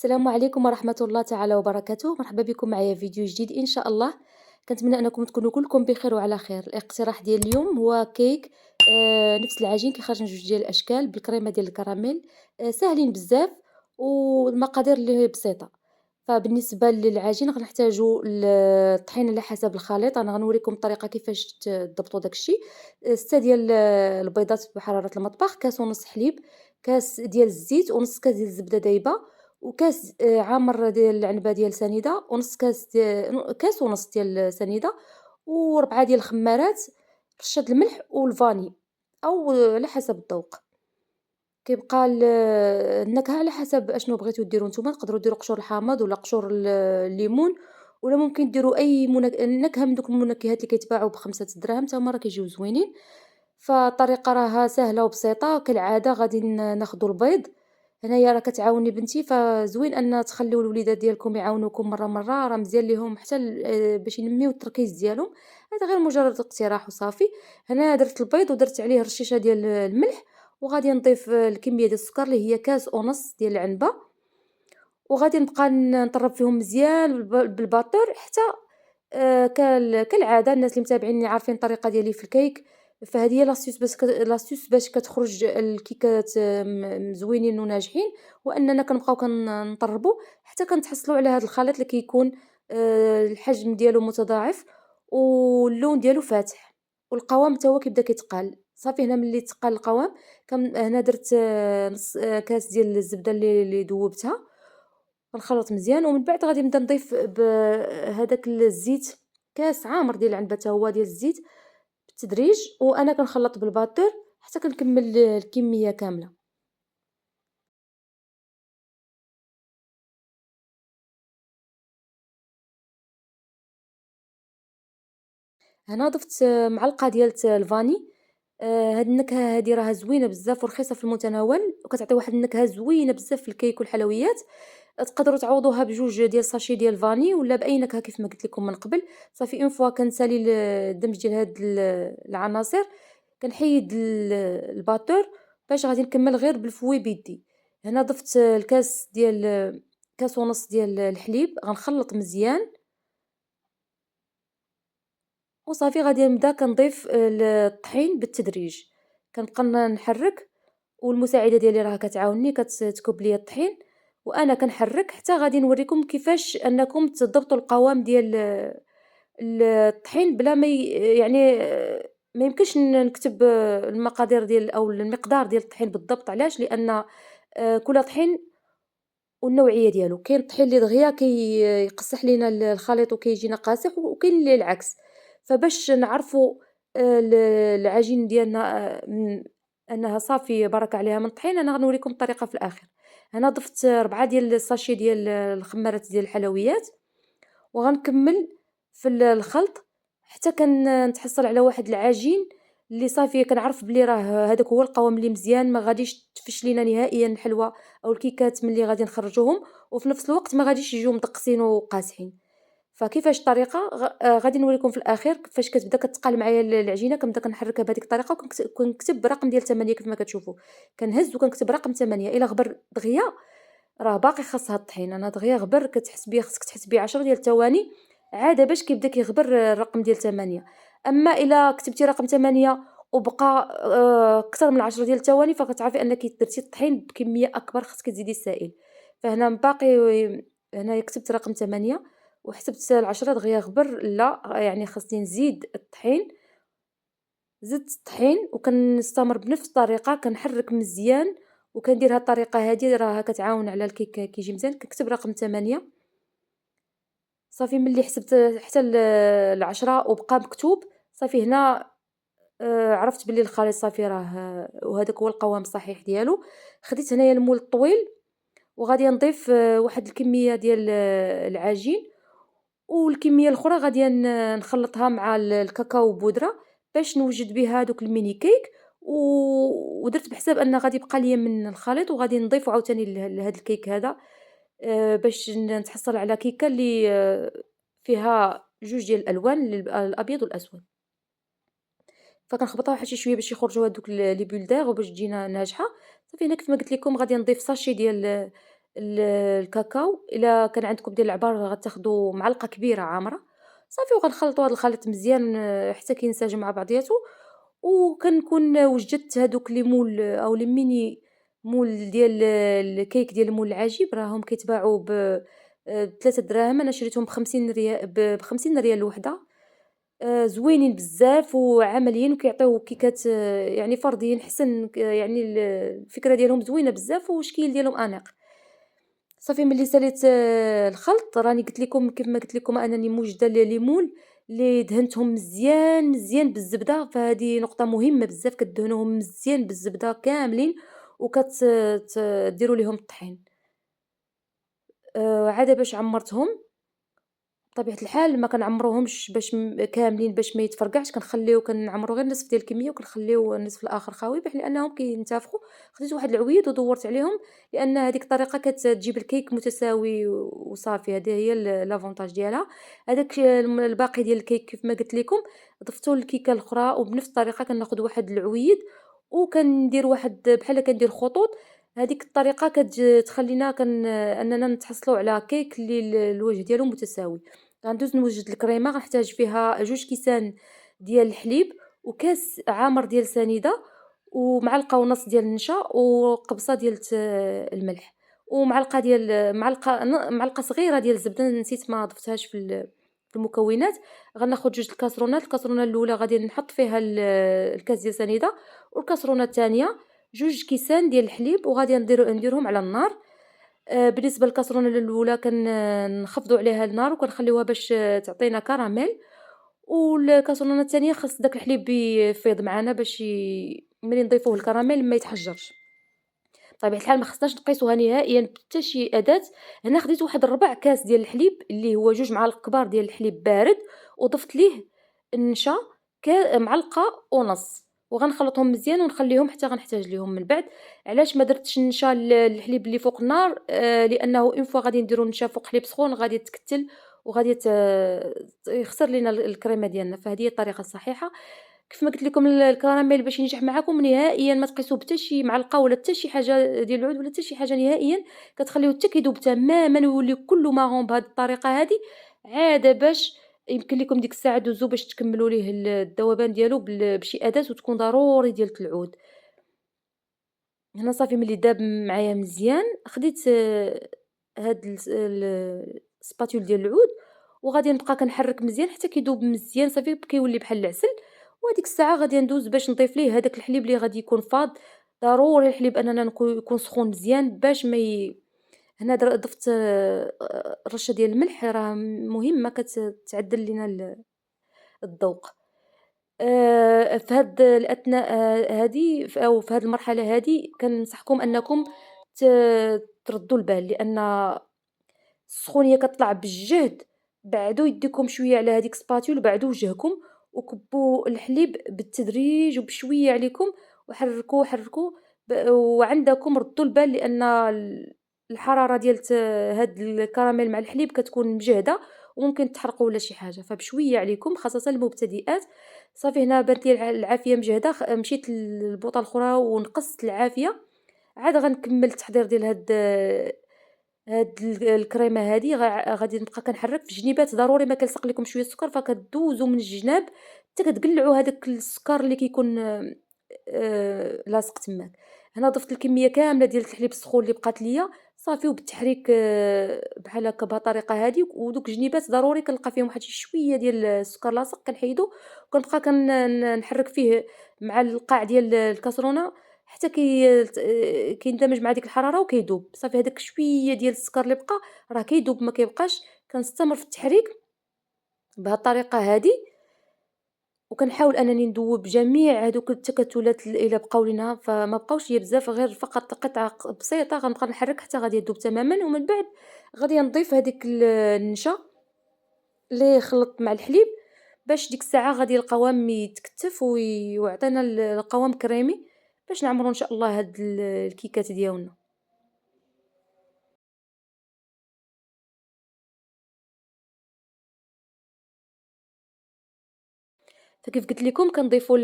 السلام عليكم ورحمة الله تعالى وبركاته، مرحبا بكم معايا في فيديو جديد إن شاء الله. كنتمنى أنكم تكونوا كلكم بخير وعلى خير. الاقتراح ديال اليوم هو كيك نفس العجين كيخرج من جوج ديال الأشكال بالكريمة ديال الكراميل. ساهلين بزاف والمقادير اللي بسيطة. فبالنسبة للعجين غنحتاجو الطحين على حسب الخليط، أنا غنوريكم الطريقة كيفاش تضبطوا داك الشيء. 6 ديال البيضات بحرارة المطبخ، كاس ونص حليب، كاس ديال الزيت ونص كاس ديال الزبدة دايبة، وكاس عامر ديال العنبة ديال سنيدة، ونص كاس كاس ونص ديال سنيدة، و4 ديال الخمارات، رشة الملح والفاني أو على حسب الذوق. كيبقى النكهة على حسب أشنو بغيتو ديرو نتوما، تقدروا ديروا قشور الحامض ولا قشور الليمون، ولا ممكن ديروا أي نكهة من دوك المنكهات اللي كيتباعوا ب5 دراهم تا هما راه كيجيو زوينين. فالطريقة راها سهلة وبسيطة، كالعادة غادي ناخدو البيض. هنايا راه كتعاوني بنتي، فزوين أن تخليو الوليدات ديالكم يعاونوكم مرة، راه مزيان ليهم حتى باش ينميو التركيز ديالهم. هذا غير مجرد اقتراح وصافي. هنا درت البيض ودرت عليه رشيشة ديال الملح، وغادي نضيف الكمية ديال السكر اللي هي كاس ونص ديال العنبة، وغادي نبقى نطرب فيهم مزيان بالباتور حتى كالعادة الناس اللي متابعيني عارفين الطريقة ديالي في الكيك. فهذه هي لاستيوس باش كتخرج الكيكات مزوينين وناجحين، واننا كنبقاو كنطربوا حتى كنتحصلوا على هذا الخليط اللي كيكون الحجم ديالو متضاعف واللون ديالو فاتح، والقوام حتى هو كيبدا كيتقال. صافي هنا ملي تقال القوام هنا درت نص كاس ديال الزبده اللي ذوبتها، غنخلط مزيان، ومن بعد غادي نبدا نضيف بهذاك الزيت، كاس عامر ديال العنبه حتى هو ديال الزيت بالتدريج، وانا كنخلط بالباتور حتى كنكمل الكميه كامله. هنا ضفت معلقة ديال الفاني. هاد النكهة هادي راها زوينة بزاف ورخيصة في المتناول، وكتعطي واحد النكهة زوينة بزاف في الكيك والحلويات. تقدروا تعوضوها بجوج ديال ساشي ديال الفاني ولا بأي نكهة كيف ما قلت لكم من قبل. صافي اون فوا كنسالي الدمج ديال هاد العناصر، كنحيد الباتور باش غادي نكمل غير بالفوي بيدي. هنا ضفت الكاس ديال كاس ونص ديال الحليب، غنخلط مزيان وصافي. غادي نبدا كنضيف الطحين بالتدريج، كنبقى نحرك، والمساعده ديالي راها كتعاونني كتكب ليا الطحين، وانا كنحرك حتى غادي نوريكم كيفاش انكم تضبطوا القوام ديال الطحين بلا ما يعني ما يمكنش نكتب المقادير ديال او المقدار ديال الطحين بالضبط. علاش؟ لان كل طحين والنوعيه ديالو، كاين الطحين اللي دغيا يقصح لينا الخليط وكيجينا قاصح، وكاين اللي العكس. فباش نعرفوا ال العجين ديالنا أنها صافي بارك عليها من الطحين، أنا غنوريكم الطريقة في الآخر. هنا ضفت 4 ديال الساشي ديال الخمارات ديال الحلويات، وغنكمّل في الخلط حتى نتحصل على واحد العجين اللي صافي كنعرف بلي راه هذاك هو القوام اللي مزيان، ما غاديش تفش لينا نهائيًا الحلوى أو الكيكات ملي غادي نخرجوهم، وفي نفس الوقت ما غاديش يجيو مدقسين وقاصحين. فكيفاش الطريقة غادي نوريكم في الأخير كيفاش كتبدا كتقال معايا العجينة. كنبدا كنحركها بهذيك الطريقة، وكنكتب رقم ديال 8 كيف ما كتشوفوا، كنهز وكنكتب رقم 8. إلا غبر دغيا راه باقي خاصها الطحين، أنا دغيا غبر كتحسبيه، خصك تحسبيه 10 ديال الثواني عادة باش كيبدا كيغبر الرقم ديال 8. أما إلا كتبتي رقم 8 وبقى أكثر من 10 ديال الثواني، فكتعرفي أنك درتي الطحين بكمية أكبر، خصك تزيدي السائل. فهنا باقي هنايا كتبت رقم 8 وحسبت ال10 دغيا غبر، لا يعني خاصني نزيد الطحين. زدت الطحين وكنستمر بنفس الطريقة، كنحرك مزيان وكندير هاد الطريقة هادي راها كتعاون على الكيك كيجي مزيان. كنكتب رقم 8 صافي. ملي حسبت حتى ل10 وبقى مكتوب صافي، هنا عرفت بلي الخليط صافي راه وهذاك هو القوام الصحيح ديالو. خديت هنايا المول الطويل وغادي نضيف واحد الكمية ديال العجين، والكمية الأخرى غادية نخلطها مع الكاكاو بودرة باش نوجد بها دوك الميني كيك. ودرت بحساب أن غادي يبقى ليا من الخليط، وغادي نضيفو عاوتاني لهاد الكيك هذا باش نتحصل على كيكة اللي فيها جوج ديال الألوان، الأبيض والأسود. فكنخلطها واحد شي شوية باش يخرجوا هادوك لي بولدير وباش تجينا ناجحة. صافي هنا كيف ما قلت لكم غادي نضيف ساشي ديال الكاكاو. إلا كان عندكم ديال العبار غتاخدوا معلقة كبيرة عامرة صافي، وغنخلطوا هاد الخليط مزيان حتى كينسجم مع بعضياتو. وكنكون وجدت هادوك لي مول أو لي ميني مول ديال الكيك ديال مول العجيب، راهم كيتباعوا ب3 دراهم. أنا شريتهم ب50 ريال الوحدة. زوينين بزاف وعمليين وكيعطيو كيكات يعني فرديين حسن، يعني الفكرة ديالهم زوينة بزاف والشكل ديالهم أنيق. صافي ملي ساليت الخلط، راني قلت لكم كيف ما قلت لكم أنني موجدة ليمون اللي دهنتهم مزيان مزيان بالزبدة، فهذه نقطة مهمة بزاف، كدهنوهم مزيان بالزبدة كاملين ديروا ليهم الطحين. عاد باش عمرتهم، بطبيعة الحال ما كنعمروهمش باش كاملين باش ما يتفرقعش، كنعمرو غير نصف ديال الكمية وكنخليو النصف الآخر خاوي لأنهم كينتفخوا. خديت واحد العويد ودورت عليهم، لأن هذيك الطريقة كتجيب الكيك متساوي وصافي. هذه هي لافونتاج ديالها. هذاك الباقي ديال الكيك كيف ما قلت لكم ضفتو للكيكة الأخرى، وبنفس الطريقة كناخد واحد العويد وكندير واحد بحال كندير خطوط. هذيك الطريقة تخلينا أننا نتحصلوا على كيك اللي الوجه ديالو متساوي. غندوز نوجد الكريمة، غنحتاج فيها 2 كيسان ديال الحليب وكاس عامر ديال سنيدة ومعلقة ونص ديال النشا وقبصة ديال الملح ومعلقة ديال معلقة صغيرة ديال الزبدة، نسيت ما ضفتهاش في المكونات. غناخد 2 الكاسرونات. الكاسرونة الأولى غادي نحط فيها الكاس ديال سنيدة، والكاسرونة الثانية 2 كيسان ديال الحليب وغادي نديرهم على النار. بالنسبة للكاسرونة الأولى نخفضوا عليها النار وكنخليوها باش تعطينا كراميل، والكاسرونة الثانية خاص داك الحليب يفيض معانا باش ملي نضيفوه الكراميل ما يتحجرش. بطبيعة الحال ما خصناش نقيسوها نهائيا بحتى شي أداة. هنا خديت واحد 4 كاس ديال الحليب اللي هو 2 معالق كبار ديال الحليب بارد، وضفت ليه النشا معلقة ونص، وغنخلطهم مزيان ونخليهم حتى غنحتاج ليهم من بعد. علاش ما درتش النشا الحليب اللي فوق النار؟ لأنه اون فوا غادي نديرو النشا فوق حليب سخون غادي تكتل وغادي يخسر لينا الكريمة ديالنا. فهذه هي الطريقة الصحيحة. كيف ما قلت لكم الكراميل باش ينجح معاكم نهائيا ما تقيسوه بحتى شي معلقة ولا حتى شي حاجة ديال العود ولا حتى شي حاجة نهائيا، كتخليوه حتى كيذوب تماما ويولي كله ماغون بهذه الطريقة هذه. عاد باش يمكن لكم ديك الساعة دوزو باش تكملوا ليه الذوبان ديالو بشي أداة وتكون ضروري ديال العود. هنا صافي ملي داب معايا مزيان خديت هاد السباتول ديال العود وغادي نبقى كنحرك مزيان حتى كيذوب مزيان صافي كيولي بحال العسل. وهاديك الساعة غادي ندوز باش نضيف ليه هذاك الحليب اللي غادي يكون فاض. ضروري الحليب أننا يكون سخون مزيان باش ما هنا ضفت رشة ديال الملح راه مهمة كتعدل لينا الذوق. في هاد الأثناء هادي أو في هاد المرحلة هادي كننصحكم أنكم ت تردّوا البال، لأن السخونية كطلع بالجهد. بعدوا يديكم شوية على هاديك سباتول وبعدوا وجهكم وكبّوا الحليب بالتدريج وبشوية عليكم وحركوا، حركوا وعندكم ردّوا البال لأن الحرارة ديال هاد الكراميل مع الحليب كتكون مجهدة وممكن تحرقوا ولا شي حاجة، فبشوية عليكم خاصةً المبتدئات. صافي هنا بانت لي العافية مجهدة، مشيت للبوطة الأخرى ونقصت العافية. عاد غنكمل التحضير ديال هاد الكريمة هادي غادي نبقى كنحرك في الجنيبات. ضروري ما كنلصق لكم شوية السكر فكدوزو من الجناب حتى كتقلعوا هذاك السكر اللي كيكون لاصق تماك. هنا ضفت الكمية كاملة ديال الحليب السخون اللي بقات ليا صافي، وبالتحريك بحال هكا بهاد الطريقة هادي. ودوك الجنيبات ضروري كنلقى فيهم واحد شوية ديال السكر لاصق كنحيدو وكنبقى نحرك فيه مع القاع ديال الكاسرونة حتى كيندمج مع ديك الحرارة وكيذوب. صافي هذاك شوية ديال السكر اللي بقى راه كيذوب ما كيبقاش. كنستمر في التحريك بهاد الطريقة هادي وكنحاول أنني نذوب جميع هادوك التكتلات إلا بقاو لينا، فما بقاوش ليا بزاف غير فقط قطعة بسيطة. غنبقى نحرك حتى غادي يذوب تماما، ومن بعد غادي نضيف هاديك النشا اللي خلطت مع الحليب باش ديك الساعة غادي القوام يتكتف ويعطينا القوام كريمي باش نعمرو إن شاء الله هاد الكيكات ديالنا. فكيف قلت لكم كنضيفوا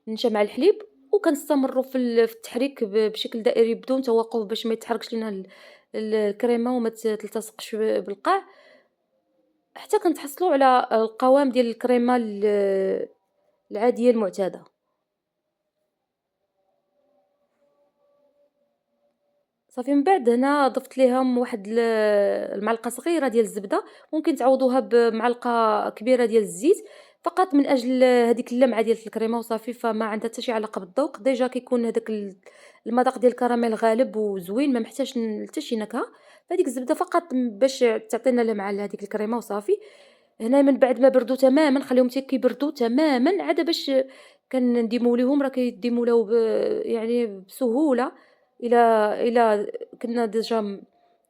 النشا مع الحليب وكنستمروا في التحريك بشكل دائري بدون توقف باش ما يتحركش لينا الكريمة وما تلتصقش بالقاع، حتى كنتحصلوا على القوام ديال الكريمة العادية المعتادة. صافي من بعد هنا ضفت ليهم واحد المعلقة صغيرة ديال الزبدة، ممكن تعوضوها بمعلقة كبيرة ديال الزيت، فقط من أجل هذيك اللمعة ديال الكريمة وصافي، فما عندها حتى شي علاقة بالذوق، ديجا كيكون هذاك المذاق ديال الكراميل غالب وزوين، ما محتاجش حتى شي نكهة، فهاديك الزبدة فقط باش تعطينا لمعة لهاديك الكريمة وصافي. هنا من بعد ما بردوا تمامًا نخليهم حتى كيبردوا تمامًا عاد باش كنديموليهم، راه كيديمولاو يعني بسهولة إلى كنا ديجا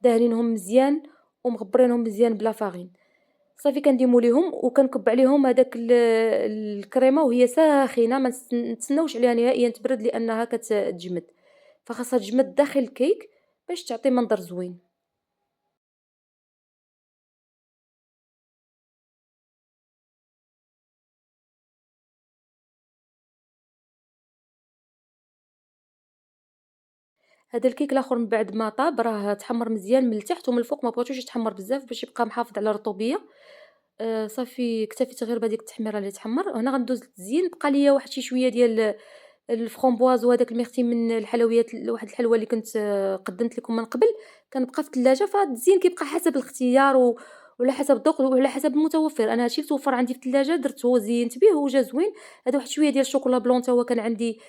داهنينهم مزيان ومغبرينهم مزيان بلا فارين. صافي كنديموليهم وكنكب عليهم هداك الكريمة وهي ساخنة، ما نتسناوش عليها نهائيًا تبرد لأنها كتجمد، فخاصها تجمد داخل الكيك باش تعطي منظر زوين. هذا الكيك الآخر من بعد ما طاب راه تحمر مزيان من التحت ومن الفوق، ما بغيتوش يتحمر بزاف باش يبقى محافظ على الرطوبية. صافي اكتفيت غير بهاديك التحميرة اللي تحمر. هنا غندوز للتزيين، بقى ليا واحد شي شوية ديال الفرامبواز وهداك الميختي من الحلويات، واحد الحلوى اللي كنت قدمت لكم من قبل، كان بقى في الثلاجة، فالتزيين كيبقى حسب الاختيار وعلى حسب الذوق وعلى حسب المتوفر. انا هادشي اللي توفر عندي في الثلاجة درته زينت به وجا زوين. هذا واحد شوية ديال الشوكولا بلون تا هو كان عندي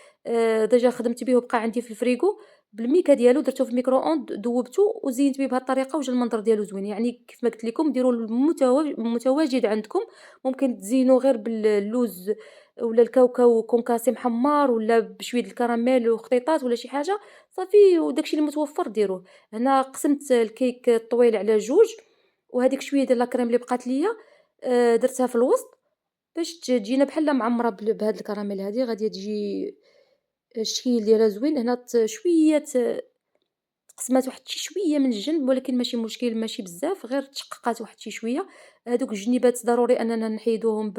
ديجا خدمت به وبقى عندي في الفريغو، بالميكا ديالو درتو في الميكرو اوند ذوبتو وزينت به بهذه الطريقة وجا المنظر ديالو زوين. يعني كيف ما قلت لكم ديروا المتواجد عندكم، ممكن تزينوا غير باللوز ولا الكاوكاو كونكاسي محمّر ولا بشوية د الكراميل وخطيطات ولا شي حاجة، صافي وداك الشي اللي متوفّر ديروه. هنا قسمت الكيك الطويل على جوج، وهاديك شوية ديال لا كريم اللي بقات ليا درتها في الوسط باش تجينا بحال معمرة بهاد الكراميل هادي، غادي تجي الشكل ديالها زوين. هنا شوية تقسمات واحد شي شوية من الجنب، ولكن ماشي مشكل، ماشي بزاف، غير تشققات واحد شي شوية. هادوك الجنيبات ضروري أننا نحيدوهم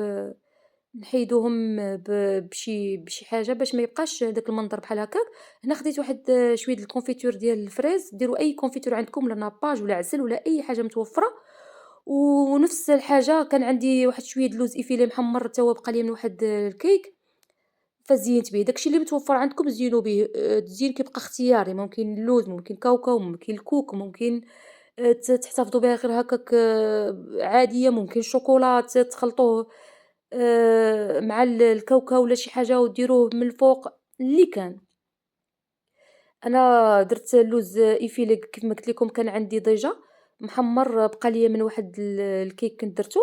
بشي حاجة باش ما يبقاش داك المنظر بحال هكاك. هنا خديت واحد شوية د الكونفيتور ديال الفريز، ديروا أي كونفيتور عندكم ولا ناباج ولا عسل ولا أي حاجة متوفرة. ونفس الحاجة كان عندي واحد شوية د لوز إيفيلي محمر تا هو بقى ليا من واحد الكيك، فزينت به. داكشي اللي متوفر عندكم زينوا به. التزيين كيبقى اختياري، ممكن اللوز، ممكن كاوكاو، ممكن الكوك، ممكن تحتفظوا بها غير هكاك عادية، ممكن الشوكولا تخلطوه مع الكاوكاو ولا شي حاجة وديروه من الفوق، اللي كان. أنا درت اللوز إيفيليك كيف ما قلت لكم كان عندي ديجا محمر، بقى ليا من واحد الكيك كنت درتو،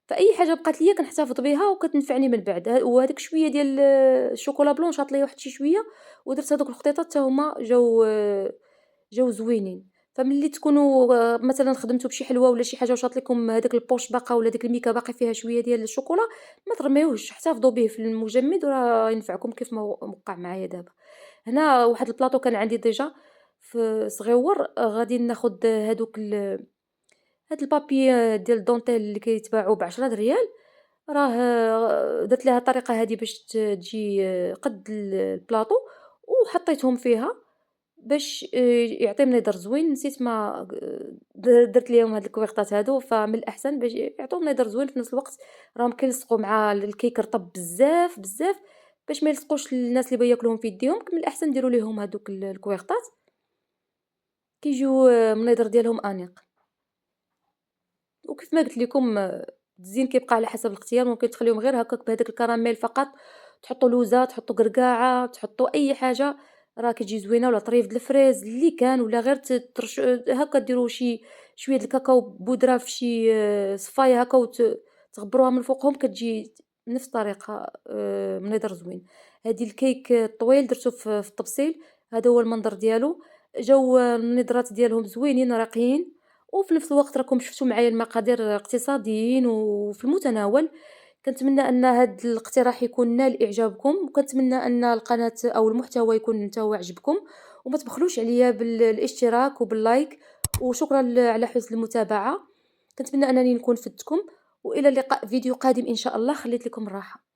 فأي حاجة بقات ليا كنحتفظ بها وكتنفعني من بعد. وهاديك شوية ديال الشوكولا بلون شاط ليا واحد شي شوية، ودرت هادوك الخطيطات حتى هما جاو زوينين. فملي تكونوا مثلًا خدمتوا بشي حلوة ولا شي حاجة وشاط لكم هاداك البوش باقا ولا ديك الميكا باقي فيها شوية ديال الشوكولا، ما ترميوهش، احتفظوا به في المجمد وراه ينفعكم كيف ما وقع معايا دابا. هنا واحد البلاطو كان عندي ديجا صغيور، غادي ناخد هاد البابي ديال الدونتيل اللي كيتباعوا ب10 ريال، راه درت ليها الطريقة هادي باش تجي قد البلاطو، وحطيتهم فيها باش يعطي منظر زوين. نسيت ما درت ليهم هاد الكويغطات هادو، فمن الأحسن باش يعطيو منظر زوين في نفس الوقت راهم كيلصقوا مع الكيك رطب بزاف بزاف، باش ما يلصقوش للناس اللي بغا ياكلوهم في يديهم. من الأحسن ديروا ليهم هادوك الكويغطات، كيجيو منظر ديالهم أنيق. وكيف ما قلت لكم التزيين كيبقى على حسب الاختيار، ممكن تخليهم غير هكاك بهذاك الكراميل فقط، تحطوا لوزة، تحطوا قرقاعة، تحطوا أي حاجة راه كتجي زوينة، ولا طريف د الفريز اللي كان، ولا غير ترش هكا ديروا شوية د الكاكاو بودرة في شي صفاية هكا تغبروها من فوقهم، كتجي بنفس الطريقة منظر زوين. هادي الكيك الطويل درتو في الطبسيل، هذا هو المنظر ديالو. جاو النضرات ديالهم زوينين راقيين، وفي نفس الوقت راكم شفتوا معايا المقادير اقتصاديين وفي المتناول. كنتمنى ان هذا الاقتراح يكون نال اعجابكم، وكنتمنى ان القناه او المحتوى يكون نتا هو عجبكم، وما تبخلوش عليا بالاشتراك وباللايك. وشكرا على حسن المتابعه. كنتمنى انني نكون فدتكم، والى اللقاء فيديو قادم ان شاء الله. خليت لكم الراحه.